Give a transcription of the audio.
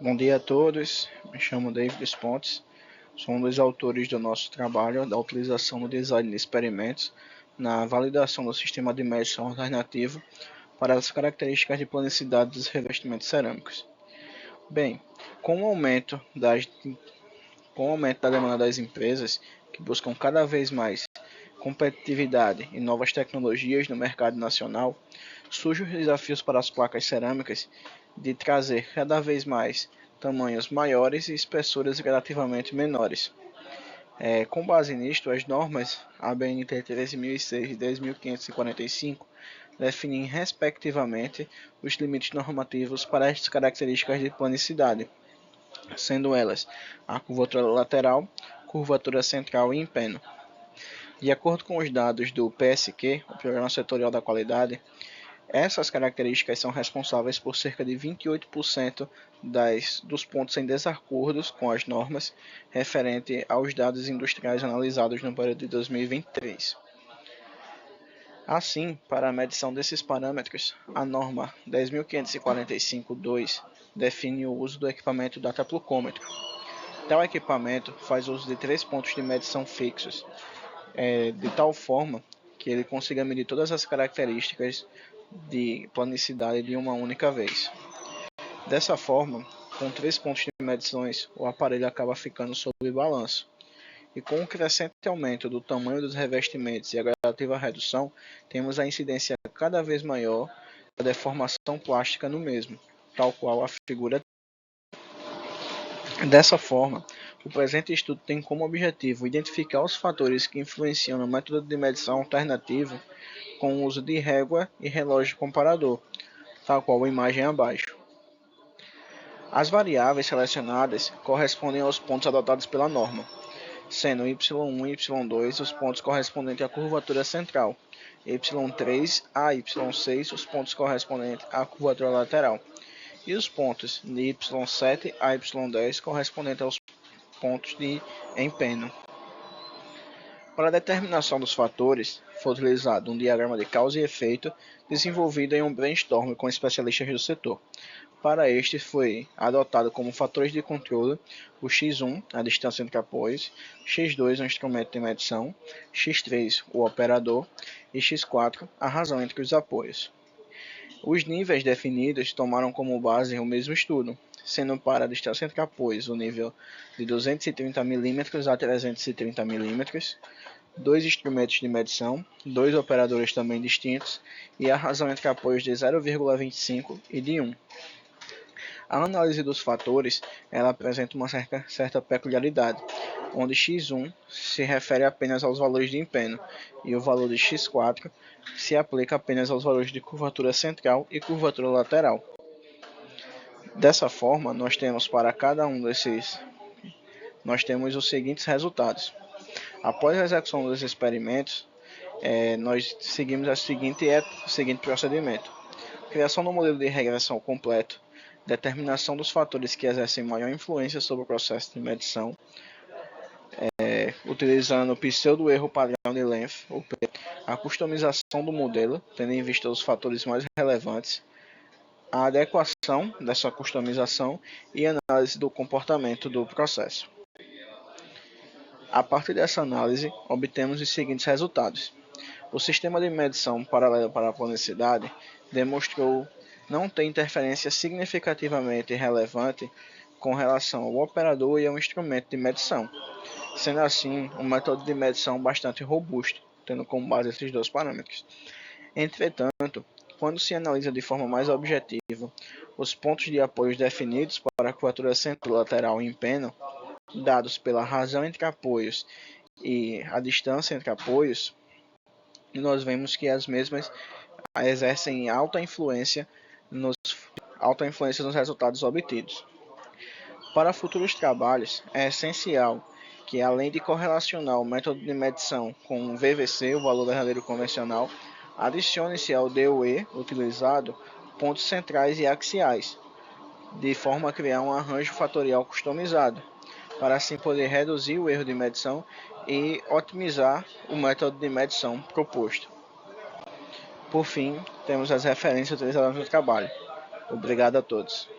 Bom dia a todos, me chamo David Pontes, sou um dos autores do nosso trabalho da utilização do design de experimentos na validação do sistema de medição alternativo para as características de planicidade dos revestimentos cerâmicos. Bem, com o aumento da demanda das empresas que buscam cada vez mais competitividade e novas tecnologias no mercado nacional, surgem os desafios para as placas cerâmicas de trazer cada vez mais tamanhos maiores e espessuras relativamente menores. Com base nisto, as normas ABNT 13006 e 10545 definem respectivamente os limites normativos para estas características de planicidade, sendo elas a curvatura lateral, curvatura central e empeno. De acordo com os dados do PSQ, o Programa Setorial da Qualidade, essas características são responsáveis por cerca de 28% dos pontos em desacordos com as normas referente aos dados industriais analisados no período de 2023. Assim, para a medição desses parâmetros, a norma 10.545.2 define o uso do equipamento dataplucômetro. Tal equipamento faz uso de 3 pontos de medição fixos, de tal forma que ele consiga medir todas as características de planicidade de uma única vez. Dessa forma, com 3 pontos de medições, o aparelho acaba ficando sob balanço. E com o crescente aumento do tamanho dos revestimentos e a gradativa redução, temos a incidência cada vez maior da deformação plástica no mesmo, tal qual a figura. Dessa forma, o presente estudo tem como objetivo identificar os fatores que influenciam no método de medição alternativo com o uso de régua e relógio comparador, tal qual a imagem abaixo. As variáveis selecionadas correspondem aos pontos adotados pela norma, sendo y1 e y2 os pontos correspondentes à curvatura central, y3 a y6 os pontos correspondentes à curvatura lateral, e os pontos de y7 a y10 correspondentes aos pontos de empeno. Para a determinação dos fatores, foi utilizado um diagrama de causa e efeito desenvolvido em um brainstorm com especialistas do setor. Para este, foi adotado como fatores de controle o x1, a distância entre apoios, x2, o instrumento de medição, x3, o operador, e x4, a razão entre os apoios. Os níveis definidos tomaram como base o mesmo estudo, sendo para a distância entre apoios o nível de 230 mm a 330 mm, 2 instrumentos de medição, 2 operadores também distintos e a razão entre apoios de 0,25 e de 1. A análise dos fatores ela apresenta uma certa peculiaridade, onde x1 se refere apenas aos valores de empeno e o valor de x4 se aplica apenas aos valores de curvatura central e curvatura lateral. Dessa forma, nós temos para cada um desses, os seguintes resultados. Após a execução dos experimentos, nós seguimos o seguinte procedimento: criação do modelo de regressão completo, determinação dos fatores que exercem maior influência sobre o processo de medição, utilizando o pseudo-erro padrão de Length, ou P, a customização do modelo, tendo em vista os fatores mais relevantes, a adequação dessa customização e análise do comportamento do processo. A partir dessa análise, obtemos os seguintes resultados. O sistema de medição paralelo para a planicidade demonstrou não ter interferência significativamente relevante com relação ao operador e ao instrumento de medição, sendo assim um método de medição bastante robusto, tendo como base esses dois parâmetros. Entretanto, quando se analisa de forma mais objetiva os pontos de apoio definidos para a curvatura central, lateral e empeno, dados pela razão entre apoios e a distância entre apoios, nós vemos que as mesmas exercem alta influência nos resultados obtidos. Para futuros trabalhos, é essencial que, além de correlacionar o método de medição com o VVC, o valor verdadeiro convencional, adicione-se ao DOE utilizado pontos centrais e axiais, de forma a criar um arranjo fatorial customizado, para assim poder reduzir o erro de medição e otimizar o método de medição proposto. Por fim, temos as referências utilizadas no trabalho. Obrigado a todos.